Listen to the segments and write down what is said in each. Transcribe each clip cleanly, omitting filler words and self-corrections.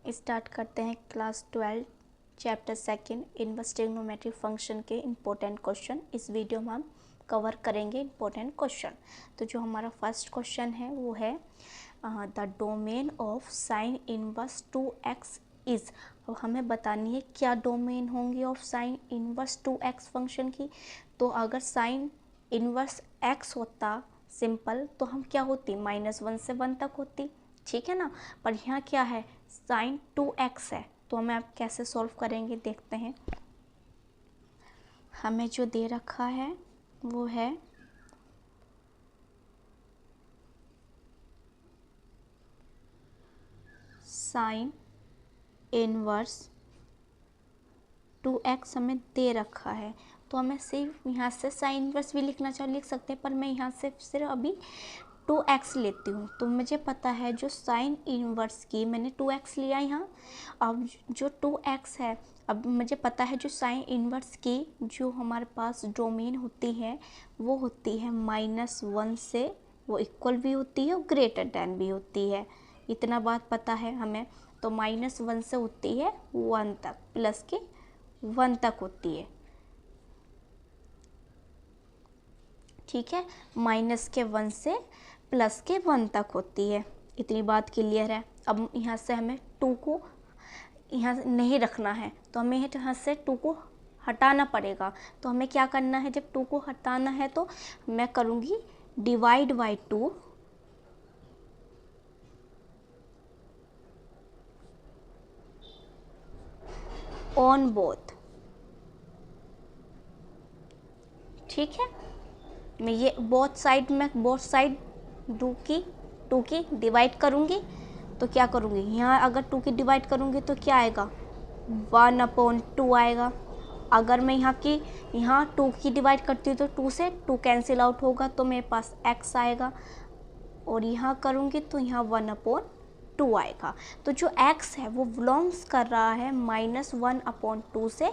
Start करते हैं class 12 chapter second inverse trigonometric function के इम्पोर्टेंट क्वेश्चन। इस वीडियो में हम कवर करेंगे इम्पोर्टेंट क्वेश्चन। तो जो हमारा फर्स्ट क्वेश्चन है वो है the domain of sine inverse 2x is. अब हमें बतानी है क्या डोमेन होंगी of sine inverse 2x function की। तो अगर साइन इनवर्स x होता सिंपल तो हम क्या होती -1 से 1 तक होती, ठीक है ना। पर यहाँ क्या है साइन 2x है, तो हमें अब कैसे सॉल्व करेंगे देखते हैं। हमें जो दे रखा है वो है साइन इनवर्स 2x हमें दे रखा है, तो हमें सिर्फ यहाँ से साइन इनवर्स भी लिखना चाहिए, लिख सकते हैं, पर मैं यहाँ से सिर्फ अभी 2x लेती हूँ। तो मुझे पता है जो साइन इनवर्स की मैंने 2x लिया यहाँ। अब जो 2x है, अब मुझे पता है जो साइन इनवर्स की जो हमारे पास डोमेन होती है वो होती है -1 से, वो इक्वल भी होती है और ग्रेटर देन भी होती है। इतना बात पता है हमें। तो -1 से होती है 1 तक, प्लस के 1 तक होती है, ठीक है। -1 से +1 तक होती है। इतनी बात क्लियर है। अब यहाँ से हमें 2 को यहाँ नहीं रखना है, तो हमें यहाँ से 2 को हटाना पड़ेगा। तो हमें क्या करना है, जब 2 को हटाना है तो मैं करूँगी डिवाइड बाई 2 ऑन बोथ, ठीक है। मैं ये बोथ साइड 2 की डिवाइड करूँगी। तो क्या करूँगी, यहाँ अगर 2 की डिवाइड करूँगी तो क्या आएगा 1/2 आएगा। अगर मैं यहाँ 2 की डिवाइड करती हूँ तो 2 से 2 कैंसिल आउट होगा, तो मेरे पास x आएगा। और यहाँ करूँगी तो यहाँ 1/2 आएगा। तो जो x है वो बिलोंग्स कर रहा है -1/2 से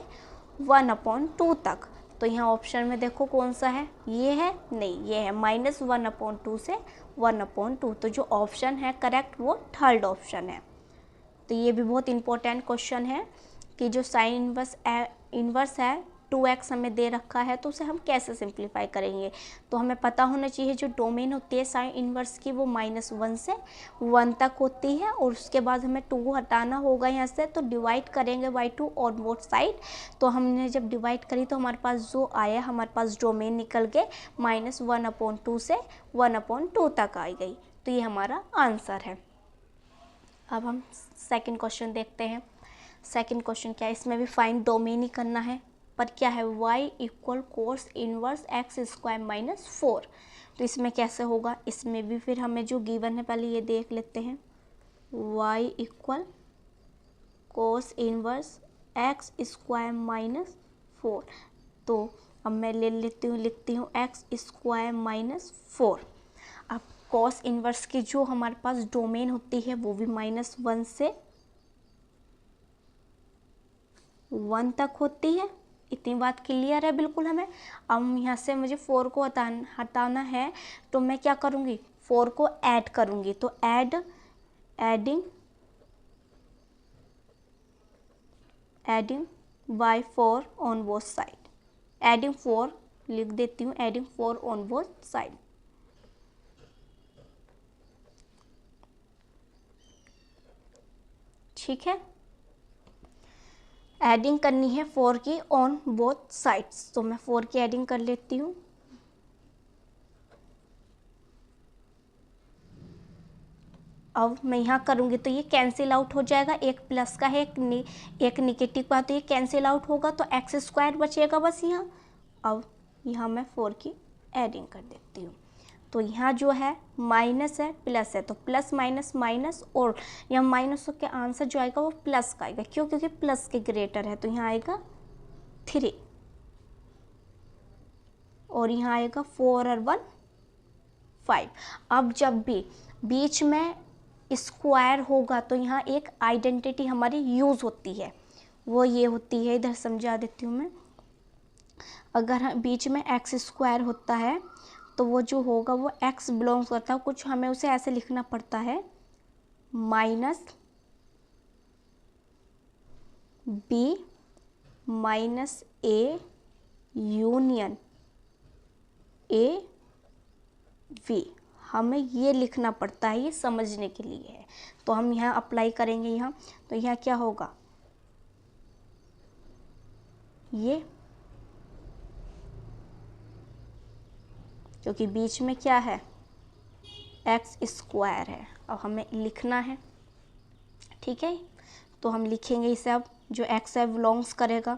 1/2 तक। तो यहाँ ऑप्शन में देखो कौन सा है, ये है नहीं, ये है -1/2 से 1/2। तो जो ऑप्शन है करेक्ट वो थर्ड ऑप्शन है। तो ये भी बहुत इंपॉर्टेंट क्वेश्चन है कि जो साइन इनवर्स है 2x हमें दे रखा है, तो उसे हम कैसे सिंप्लीफाई करेंगे। तो हमें पता होना चाहिए जो डोमेन होती है साइन इनवर्स की वो -1 से 1 तक होती है। और उसके बाद हमें 2 को हटाना होगा यहाँ से, तो डिवाइड करेंगे बाई 2 ऑन बोथ साइड। तो हमने जब डिवाइड करी तो हमारे पास जो आया, हमारे पास डोमेन निकल के -1/2 से 1/2 तक आ गई। तो ये हमारा आंसर है। अब हम सेकंड क्वेश्चन देखते हैं। सेकंड क्वेश्चन क्या है, इसमें भी फाइंड डोमेन ही करना है, पर क्या है y = cos इनवर्स x² - 4। तो इसमें कैसे होगा, इसमें भी फिर हमें जो गिवन है पहले ये देख लेते हैं। y = cos inverse x² - 4। तो अब मैं लिखती हूँ x² - 4। अब cos इनवर्स की जो हमारे पास डोमेन होती है वो भी -1 से 1 तक होती है। इतनी बात क्लियर है बिल्कुल हमें। अब यहाँ से मुझे 4 को हटाना है, तो मैं क्या करूँगी 4 को ऐड करूँगी। तो adding by 4 on both side, adding 4 लिख देती हूँ, एडिंग 4 ऑन बोथ साइड, ठीक है। एडिंग करनी है 4 की ऑन बोथ साइड्स, तो मैं 4 की एडिंग कर लेती हूँ। अब मैं यहाँ करूँगी तो ये कैंसिल आउट हो जाएगा, एक प्लस का है एक निगेटिव का, तो ये कैंसिल आउट होगा, तो x² बचेगा बस यहाँ। अब यहाँ मैं 4 की एडिंग कर देती हूँ। तो यहाँ जो है माइनस है प्लस है, तो प्लस माइनस माइनस, और यहाँ माइनस के आंसर जो आएगा वो प्लस का आएगा, क्यों, क्योंकि प्लस के ग्रेटर है। तो यहाँ आएगा 3 और यहाँ आएगा 4 और 1 5। अब जब भी बीच में स्क्वायर होगा तो यहाँ एक आइडेंटिटी हमारी यूज़ होती है, वो ये होती है, इधर समझा देती हूँ मैं। अगर बीच में x² होता है तो वो जो होगा वो x बिलोंग्स करता है, कुछ हमें उसे ऐसे लिखना पड़ता है B minus A union A V, हमें ये लिखना पड़ता है, ये समझने के लिए है। तो हम यहाँ अप्लाई करेंगे यहाँ, तो यहाँ क्या होगा, ये क्योंकि बीच में क्या है, एक्स स्क्वायर है, अब हमें लिखना है, ठीक है। तो हम लिखेंगे इसे, अब जो एक्स है बिलोंग्स करेगा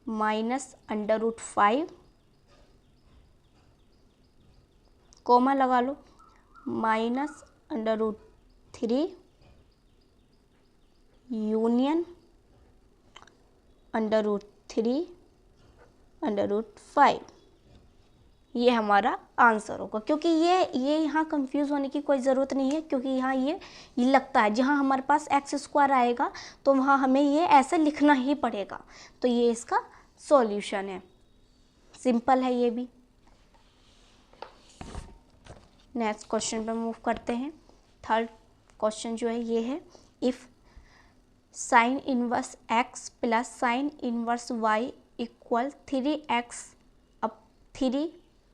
-√5, कोमा लगा लो, -√3 यूनियन √3 √5, ये हमारा आंसर होगा। क्योंकि ये यहाँ कंफ्यूज होने की कोई ज़रूरत नहीं है, क्योंकि यहाँ ये लगता है जहाँ हमारे पास एक्स स्क्वायर आएगा तो वहाँ हमें ये ऐसे लिखना ही पड़ेगा। तो ये इसका सॉल्यूशन है, सिंपल है ये भी। नेक्स्ट क्वेश्चन पे मूव करते हैं। थर्ड क्वेश्चन जो है ये है, if sine inverse x plus sine inverse y equal 3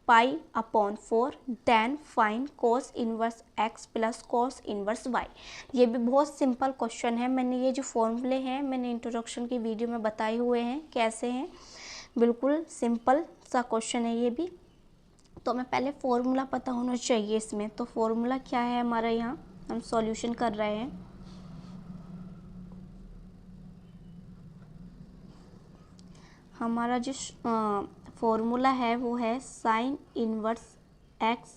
pi upon 4 then find cos inverse x plus cos inverse y. ये भी बहुत सिंपल क्वेश्चन है। मैंने ये जो फॉर्मूले हैं मैंने इंट्रोडक्शन की वीडियो में बताए हुए हैं कैसे हैं, बिल्कुल सिंपल सा क्वेश्चन है ये भी। तो हमें पहले फॉर्मूला पता होना चाहिए इसमें। तो फॉर्मूला क्या है हमारा, यहाँ हम सॉल्यूशन कर रहे हैं। हमारा जो फॉर्मूला है वो है sign inverse x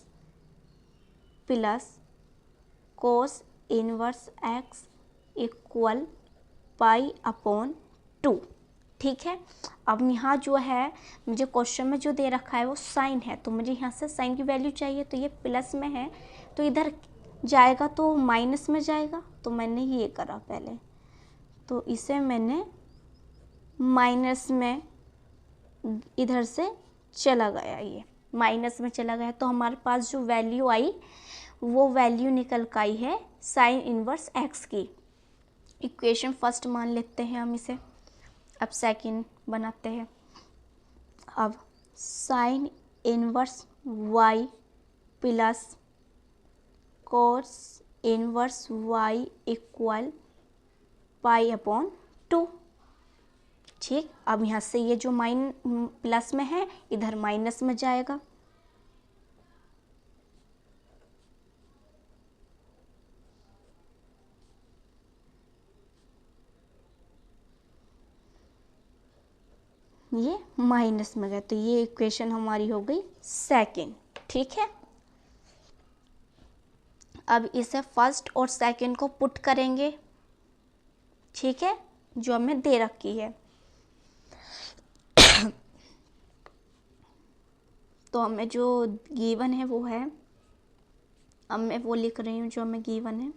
plus cos inverse x equal pi upon 2, ठीक है। अब यहाँ जो है मुझे क्वेश्चन में जो दे रखा है वो साइन है, तो मुझे यहाँ से साइन की वैल्यू चाहिए। तो ये प्लस में है तो इधर जाएगा तो माइनस में जाएगा, तो मैंने ये करा पहले, तो इसे मैंने माइनस में इधर से चला गया, ये माइनस में चला गया। तो हमारे पास जो वैल्यू आई वो वैल्यू निकल कर आई है साइन इनवर्स एक्स की। इक्वेशन फर्स्ट मान लेते हैं हम इसे, अब सेकंड बनाते हैं। अब sine inverse y plus cos inverse y equal pi upon 2, ठीक। अब यहाँ से ये जो प्लस में है इधर माइनस में जाएगा, ये माइनस में गया, तो ये इक्वेशन हमारी हो गई सेकंड, ठीक है। अब इसे फर्स्ट और सेकंड को पुट करेंगे, ठीक है, जो हमें दे रखी है। तो हमें जो गिवन है वो है, अब मैं वो लिख रही हूँ जो हमें गिवन है।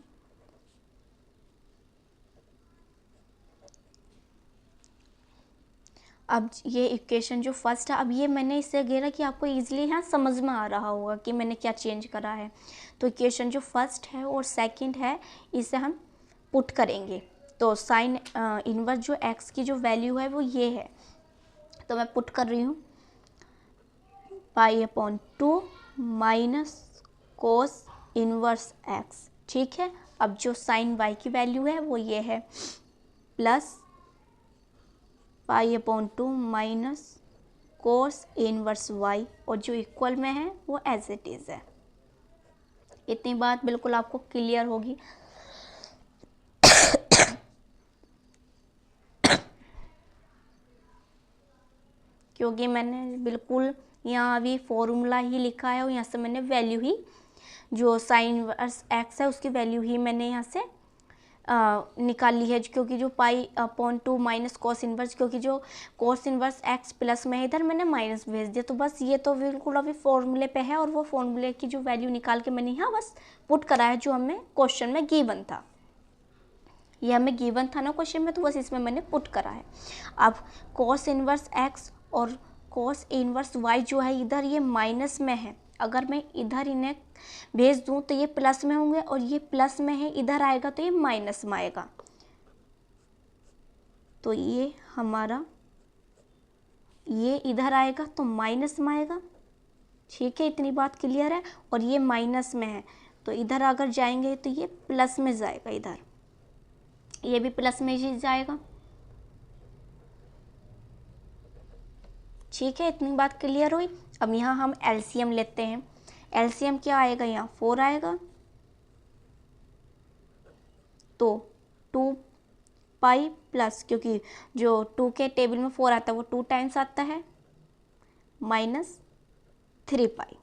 अब ये इक्वेशन जो फर्स्ट है, अब ये मैंने इससे घेरा कि आपको इजीली यहाँ समझ में आ रहा होगा कि मैंने क्या चेंज करा है। तो इक्वेशन जो फर्स्ट है और सेकंड है इसे हम पुट करेंगे। तो साइन इनवर्स जो एक्स की जो वैल्यू है वो ये है, तो मैं पुट कर रही हूँ पाई upon 2 minus cos inverse x, ठीक है। अब जो साइन वाई की वैल्यू है वो ये है plus pi upon 2 minus cos inverse y, और जो इक्वल में है वो एज इट इज़ है। इतनी बात बिल्कुल आपको क्लियर होगी। क्योंकि मैंने बिल्कुल यहाँ अभी फॉर्मूला ही लिखा है और यहाँ से मैंने वैल्यू ही जो साइन इनवर्स एक्स है उसकी वैल्यू ही मैंने यहाँ से निकाल ली है। क्योंकि जो पाई अपॉन 2 माइनस कॉस इनवर्स, क्योंकि जो कॉस इनवर्स एक्स प्लस में है इधर मैंने माइनस भेज दिया, तो बस ये तो बिल्कुल अभी फॉर्मूले पे है और वो फॉर्मूले की जो वैल्यू निकाल के मैंने यहाँ बस पुट करा है जो हमें क्वेश्चन में गिवन था। ये हमें गिवन था ना क्वेश्चन में, तो बस इसमें मैंने पुट करा है। अब कॉस इनवर्स एक्स और कॉस इनवर्स वाई जो है इधर ये माइनस में है, अगर मैं इधर इन्हें भेज दूँ तो ये प्लस में होंगे और ये प्लस में है, इधर आएगा तो ये माइनस में आएगा। तो ये हमारा, ये इधर आएगा तो माइनस में आएगा। ठीक है, इतनी बात क्लियर है। और ये माइनस में है तो इधर अगर जाएंगे तो ये प्लस में जाएगा, इधर ये भी प्लस में ही जाएगा। ठीक है, इतनी बात क्लियर हुई। अब यहाँ हम एलसीएम लेते हैं। एलसीएम क्या आएगा, यहाँ 4 आएगा तो 2 पाई प्लस, क्योंकि जो 2 के टेबल में 4 आता है वो 2 टाइम्स आता है, माइनस 3 पाई,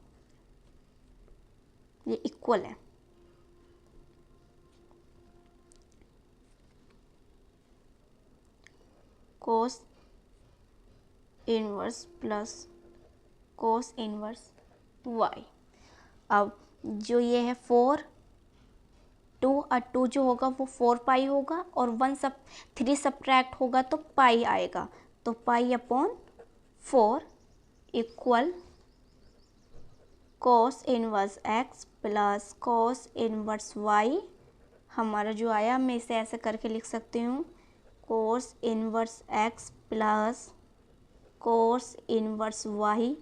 ये इक्वल है। Cos inverse plus cos inverse y. अब जो ये है 4, 2 और 2 जो होगा वो 4 पाई होगा और 3 सब्ट्रैक्ट होगा तो पाई आएगा। तो pi upon 4 equal cos inverse x plus cos inverse y. हमारा जो आया, मैं इसे ऐसे करके लिख सकती हूँ, cos inverse x plus cos inverse y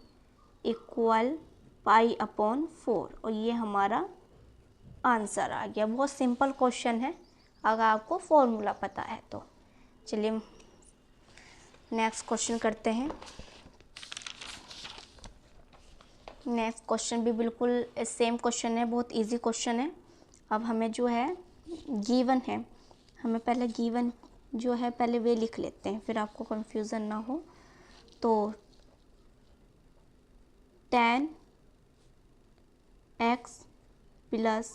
equal pi upon 4। और ये हमारा आंसर आ गया। बहुत सिंपल क्वेश्चन है अगर आपको फॉर्मूला पता है तो। चलिए नेक्स्ट क्वेश्चन करते हैं। नेक्स्ट क्वेश्चन भी बिल्कुल सेम क्वेश्चन है, बहुत इजी क्वेश्चन है। अब हमें जो है गिवन है, हमें पहले गिवन जो है पहले वे लिख लेते हैं, फिर आपको कंफ्यूजन ना हो। तो tan x plus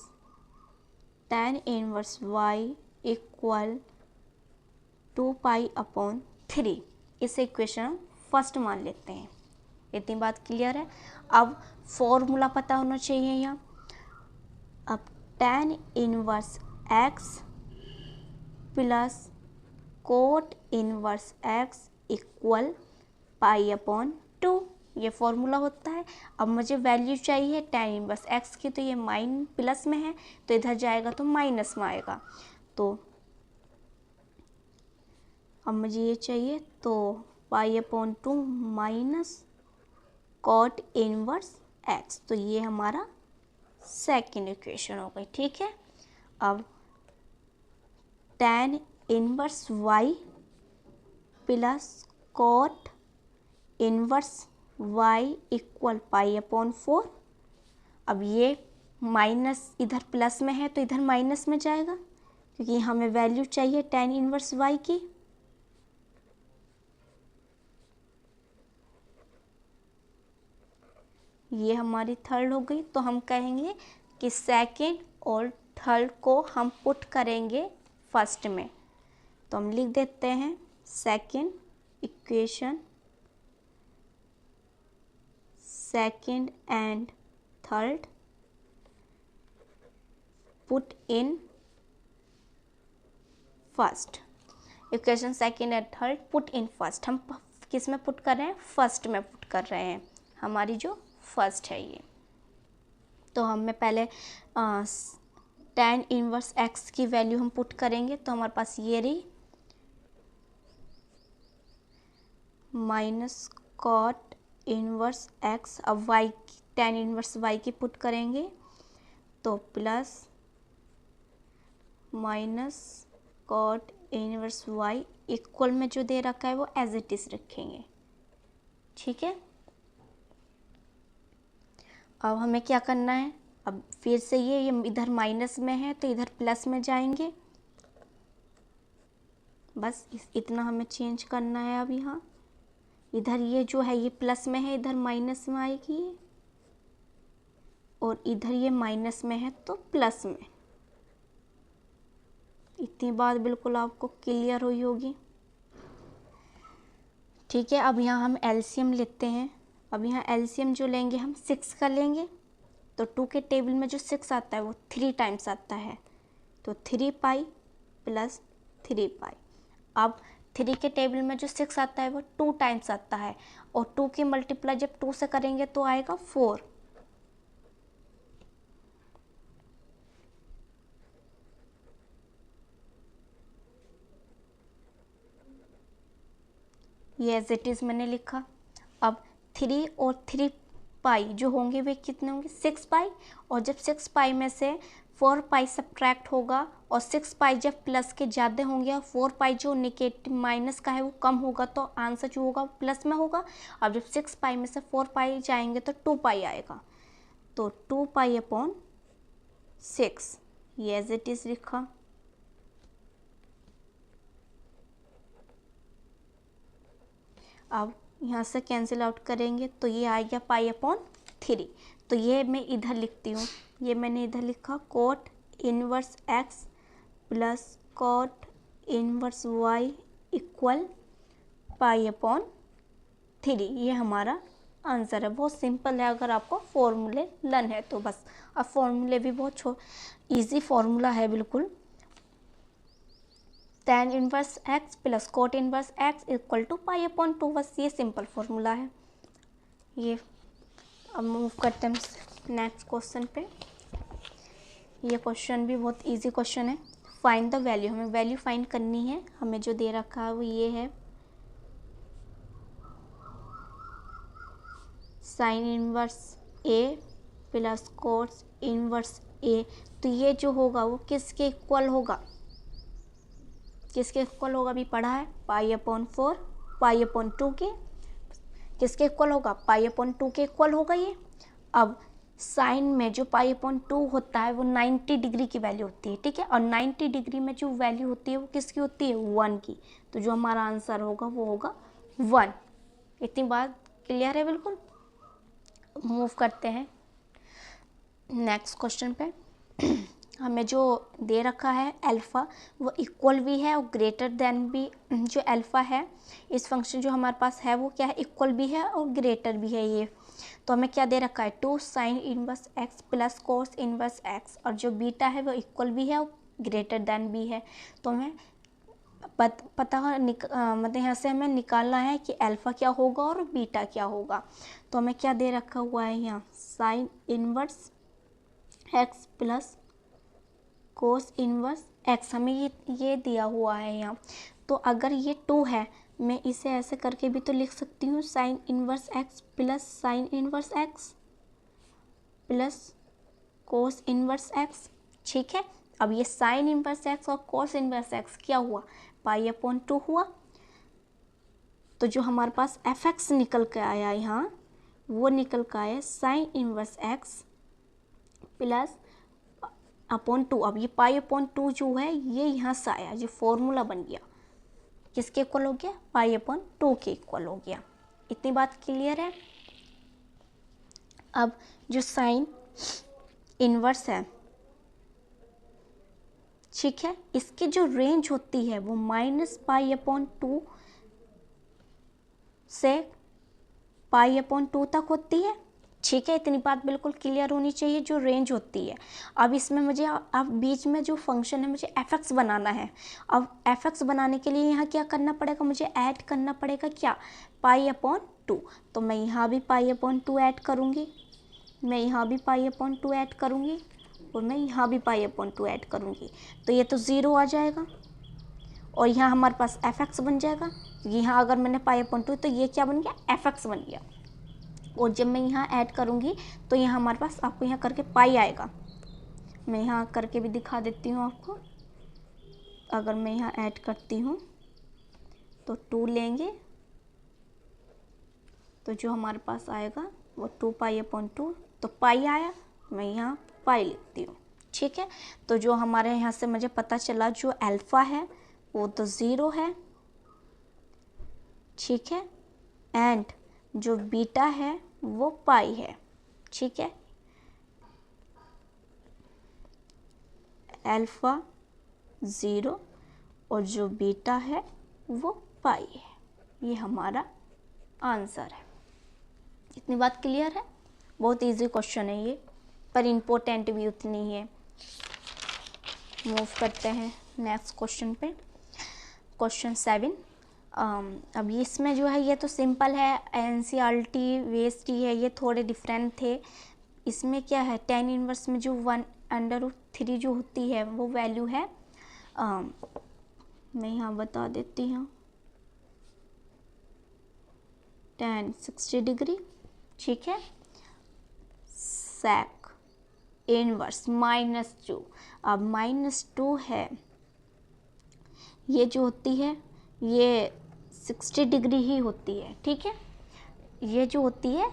tan inverse y equal 2 pi upon 3, इसे इक्वेशन फर्स्ट मान लेते हैं। इतनी बात क्लियर है। अब फॉर्मूला पता होना चाहिए यहाँ। अब tan inverse x plus cot inverse x equal pi upon 2, ये फॉर्मूला होता है। अब मुझे वैल्यू चाहिए tan इनवर्स x की, तो ये प्लस में है तो इधर जाएगा तो माइनस में आएगा। तो अब मुझे ये चाहिए, तो pi upon 2 minus cot inverse x, तो ये हमारा सेकेंड इक्वेशन हो गई। ठीक है, अब tan inverse y plus cot inverse y equal pi upon 4। अब ये माइनस इधर प्लस में है तो इधर माइनस में जाएगा, क्योंकि हमें वैल्यू चाहिए tan इनवर्स y की। ये हमारी थर्ड हो गई। तो हम कहेंगे कि सेकंड और थर्ड को हम पुट करेंगे फर्स्ट में। तो हम लिख देते हैं second equation, second and third put in first. Equation second and third put in first. हम किस में पुट कर रहे हैं, फर्स्ट में पुट कर रहे हैं, हमारी जो फर्स्ट है ये। तो हमें पहले tan इनवर्स x की वैल्यू हम पुट करेंगे, तो हमारे पास ये रही माइनस कॉट इनवर्स x। अब y tan इनवर्स y की पुट करेंगे तो plus minus cot inverse y equal में जो दे रखा है वो एज इट इज रखेंगे। ठीक है, अब हमें क्या करना है, अब फिर से ये इधर माइनस में है तो इधर प्लस में जाएंगे, बस इतना हमें चेंज करना है। अब यहाँ इधर ये जो है ये प्लस में है, इधर माइनस में आएगी, और इधर ये माइनस में है तो प्लस में। इतनी बात बिल्कुल आपको क्लियर हुई होगी। ठीक है, अब यहाँ हम एलसीएम लेते हैं। अब यहाँ एलसीएम जो लेंगे हम 6 का लेंगे, तो 2 के टेबल में जो 6 आता है वो 3 टाइम्स आता है, तो 3 पाई प्लस 3 पाई। अब 3 के टेबल में जो 6 आता है वो 2 टाइम्स आता है, और 2 की मल्टीप्लाई जब 2 से करेंगे तो आएगा 4। ये एज इट इज़ मैंने लिखा। अब 3 और 3 पाई जो होंगे वे कितने होंगे 6 पाई, और जब 6 पाई में से 4 पाई सब्ट्रैक्ट होगा और 6 पाई जब प्लस के ज़्यादा होंगे और 4 पाई जो निगेटिव माइनस का है वो कम होगा, तो आंसर जो होगा प्लस में होगा। अब जब 6 पाई में से 4 पाई जाएंगे तो 2 पाई आएगा, तो 2 पाई अपॉन 6 ये एज इट इज़ लिखा। अब यहाँ से कैंसिल आउट करेंगे तो ये आ गया पाई अपॉन 3। तो ये मैं इधर लिखती हूँ, ये मैंने इधर लिखा coat inverse x plus cot inverse y equal pi upon 3। ये हमारा आंसर है। बहुत सिंपल है, अगर आपको फॉर्मूले लर्न है तो बस। अब फॉर्मूले भी बहुत ईजी फॉर्मूला है बिल्कुल। tan inverse x plus cot inverse x equal to pi upon 2, बस ये सिंपल फॉर्मूला है ये। अब मूव करते हैं नेक्स्ट क्वेश्चन पे। ये क्वेश्चन भी बहुत इजी क्वेश्चन है। फाइंड द वैल्यू, हमें वैल्यू फाइंड करनी है। हमें जो दे रखा है वो ये है sine inverse a plus cos inverse a। तो ये जो होगा वो किसके इक्वल होगा, किसके इक्वल होगा, अभी पढ़ा है पाई अपॉन 4 पाई अपॉन 2 के किसके इक्वल होगा, पाई अपॉन 2 के इक्वल होगा ये। अब साइन में जो पाई अपॉन 2 होता है वो 90 डिग्री की वैल्यू होती है, ठीक है, और 90 डिग्री में जो वैल्यू होती है वो किसकी होती है 1 की। तो जो हमारा आंसर होगा वो होगा 1। इतनी बात क्लियर है बिल्कुल। मूव करते हैं नेक्स्ट क्वेश्चन पे। हमें जो दे रखा है अल्फ़ा वो इक्वल भी है और ग्रेटर देन भी। जो अल्फ़ा है इस फंक्शन जो हमारे पास है वो क्या है, इक्वल भी है और ग्रेटर भी है ये। तो हमें क्या दे रखा है 2 sine inverse x plus cos inverse x, और जो बीटा है वो इक्वल भी है और ग्रेटर देन भी है। तो हमें मतलब यहाँ से हमें निकालना है कि अल्फ़ा क्या होगा और बीटा क्या होगा। तो हमें क्या दे रखा हुआ है यहाँ sine inverse x plus cos inverse x, हमें ये दिया हुआ है यहाँ। तो अगर ये 2 है मैं इसे ऐसे करके भी तो लिख सकती हूँ sine inverse x plus sine inverse x plus cos inverse x, ठीक है। अब ये साइन इनवर्स x और कोस इनवर्स x क्या हुआ, पाई अपॉन 2 हुआ। तो जो हमारे पास fx निकल के आया यहाँ वो निकल के आया sine inverse x plus upon 2। अब ये पाई अपॉन 2 जो है ये यहाँ से आया, जो फॉर्मूला बन गया किसके इक्वल हो गया, पाई अपॉन 2 के इक्वल हो गया। इतनी बात क्लियर है। अब जो साइन इनवर्स है, ठीक है, इसकी जो रेंज होती है वो माइनस पाई अपॉन 2 से पाई अपॉन 2 तक होती है, ठीक है। इतनी बात बिल्कुल क्लियर होनी चाहिए जो रेंज होती है। अब इसमें मुझे अब बीच में जो फंक्शन है मुझे एफ बनाना है। अब एफ बनाने के लिए यहाँ क्या करना पड़ेगा, मुझे ऐड करना पड़ेगा क्या, पाई अपॉन 2। तो मैं यहाँ भी पाई अपॉन 2 ऐड करूँगी, मैं यहाँ भी पाई अपॉन 2 ऐड करूँगी और मैं यहाँ भी पाई अपॉन 2 ऐड करूँगी। तो ये तो 0 आ जाएगा और यहाँ हमारे पास एफ बन जाएगा। यहाँ अगर मैंने पाई अपॉन 2 तो ये क्या बन गया, एफ बन गया। और जब मैं यहाँ ऐड करूँगी तो यहाँ हमारे पास आपको यहाँ करके पाई आएगा। मैं यहाँ करके भी दिखा देती हूँ आपको। अगर मैं यहाँ ऐड करती हूँ तो 2 लेंगे तो जो हमारे पास आएगा वो 2 पाई अपॉन 2, तो पाई आया, मैं यहाँ पाई लिखती हूँ, ठीक है। तो जो हमारे यहाँ से मुझे पता चला जो अल्फ़ा है वो तो 0 है, ठीक है, एंड जो बीटा है वो पाई है, ठीक है। अल्फ़ा 0 और जो बीटा है वो पाई है। ये हमारा आंसर है। इतनी बात क्लियर है। बहुत इजी क्वेश्चन है ये, पर इम्पोर्टेंट भी उतनी ही है। मूव करते हैं नेक्स्ट क्वेश्चन पे। क्वेश्चन 7। अब इसमें जो है ये तो सिंपल है, एनसीईआरटी वेस्ट ही है, ये थोड़े डिफरेंट थे। इसमें क्या है tan इनवर्स में जो 1/√3 जो होती है वो वैल्यू है, मैं यहाँ बता देती हूँ, tan 60 डिग्री, ठीक है। sec इनवर्स -2, अब -2 है, ये जो होती है ये 60 डिग्री ही होती है, ठीक है। ये जो होती है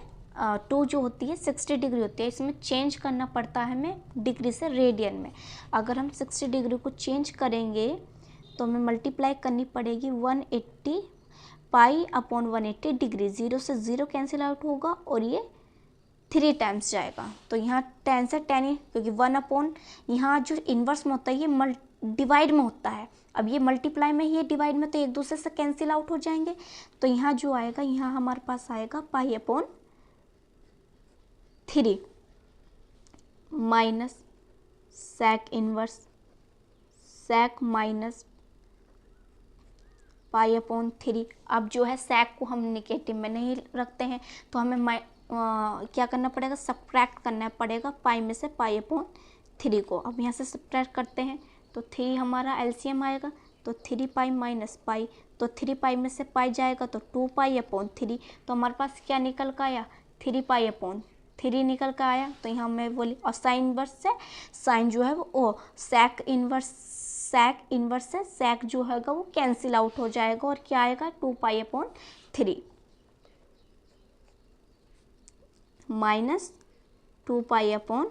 2 जो होती है 60 डिग्री होती है, इसमें चेंज करना पड़ता है हमें डिग्री से रेडियन में। अगर हम 60 डिग्री को चेंज करेंगे तो हमें मल्टीप्लाई करनी पड़ेगी 180 पाई अपॉन 180 डिग्री, 0 से 0 कैंसिल आउट होगा और ये 3 टाइम्स जाएगा। तो यहाँ 10 से 10 ही, क्योंकि 1 अपॉन यहाँ जो इन्वर्स में होता है ये डिवाइड में होता है, अब ये मल्टीप्लाई में ही है डिवाइड में, तो एक दूसरे से कैंसिल आउट हो जाएंगे। तो यहाँ जो आएगा, यहाँ हमारे पास आएगा pi upon 3 minus sec inverse sec minus pi upon 3। अब जो है sec को हम निगेटिव में नहीं रखते हैं, तो हमें क्या करना पड़ेगा, सब्ट्रैक्ट करना पड़ेगा पाई में से पाई अपॉन 3 को। अब यहाँ से सब्ट्रैक्ट करते हैं तो 3 हमारा एलसीएम आएगा, तो 3 पाई माइनस पाई, तो 3 पाई में से पाई जाएगा तो 2 पाई अपॉन 3, तो हमारे पास क्या निकल कर आया, 3 पाई अपॉन 3 निकल कर आया। तो यहाँ मैं बोली, और साइन इनवर्स से साइन जो है वो sec इनवर्स से sec जो हैगा वो कैंसिल आउट हो जाएगा और क्या आएगा, 2 pi upon 3 minus 2 pi upon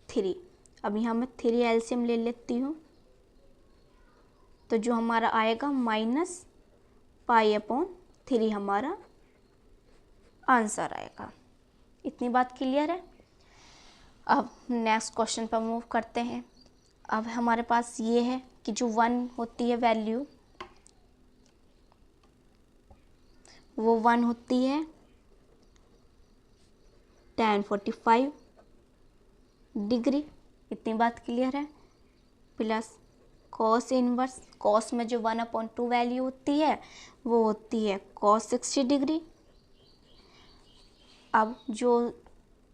3। अब यहाँ मैं 3 एलसीएम ले लेती हूँ, तो जो हमारा आएगा माइनस पाई अपॉन 3 हमारा आंसर आएगा। इतनी बात क्लियर है। अब नेक्स्ट क्वेश्चन पर मूव करते हैं। अब हमारे पास ये है कि जो 1 होती है वैल्यू, वो 1 होती है tan 45 डिग्री, इतनी बात क्लियर है। प्लस cos इनवर्स, cos में जो 1/2 वैल्यू होती है वो होती है cos 60 डिग्री। अब जो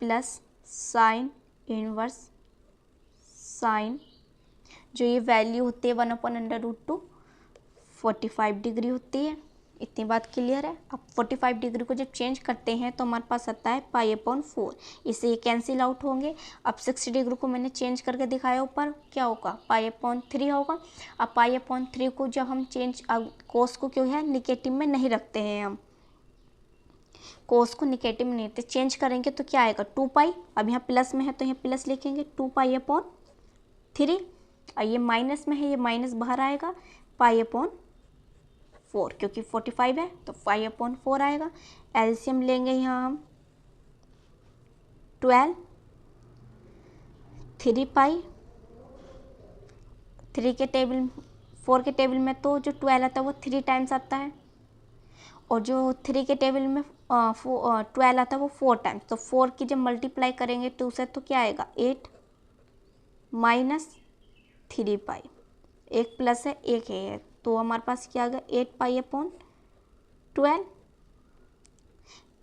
प्लस साइन इनवर्स साइन, जो ये वैल्यू होती है 1/√2 45 डिग्री होती है। इतनी बात क्लियर है। अब 45 डिग्री को जब चेंज करते हैं तो हमारे पास आता है पाई अपॉन 4, इससे ये कैंसिल आउट होंगे। अब 60 डिग्री को मैंने चेंज करके दिखाया, ऊपर क्या होगा, पाई अपॉन 3 होगा। अब पाई अपॉन 3 को जब हम चेंज, अब कोस को क्यों है निगेटिव में नहीं रखते हैं, हम कोस को निगेटिव में नहीं रखते, चेंज करेंगे तो क्या आएगा 2 पाई। अब यहाँ प्लस में है तो यहाँ प्लस लिखेंगे 2 पाई अपॉन 3, और ये माइनस में है, ये माइनस बाहर आएगा, पाई अपॉन 4, क्योंकि 45 है तो पाई अपॉन 4 आएगा। एलसीएम लेंगे यहाँ हम 12, 3 पाई, 3 के टेबल 4 के टेबल में तो जो 12 आता है वो 3 टाइम्स आता है, और जो 3 के टेबल में 12 आता है वो 4 टाइम्स। तो 4 की जब मल्टीप्लाई करेंगे 2 से तो क्या आएगा 8 माइनस 3 पाई, एक प्लस है एक है, तो हमारे पास क्या आ गया 8 पाई अपॉन 12।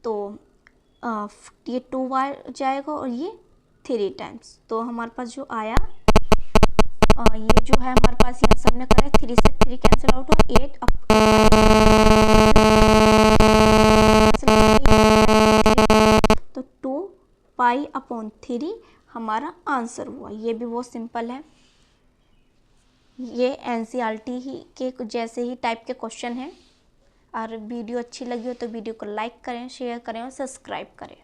तो ये 2 बार जाएगा और ये 3 टाइम्स, तो हमारे पास जो आया ये जो है हमारे पास यहाँ सबने करा है 3 से 3 कैंसिल आउट हुआ 8 तो 2 पाई अपॉन 3 हमारा आंसर हुआ। ये भी बहुत सिंपल है, ये एनसीईआरटी ही के जैसे ही टाइप के क्वेश्चन हैं। और वीडियो अच्छी लगी हो तो वीडियो को लाइक करें, शेयर करें और सब्सक्राइब करें।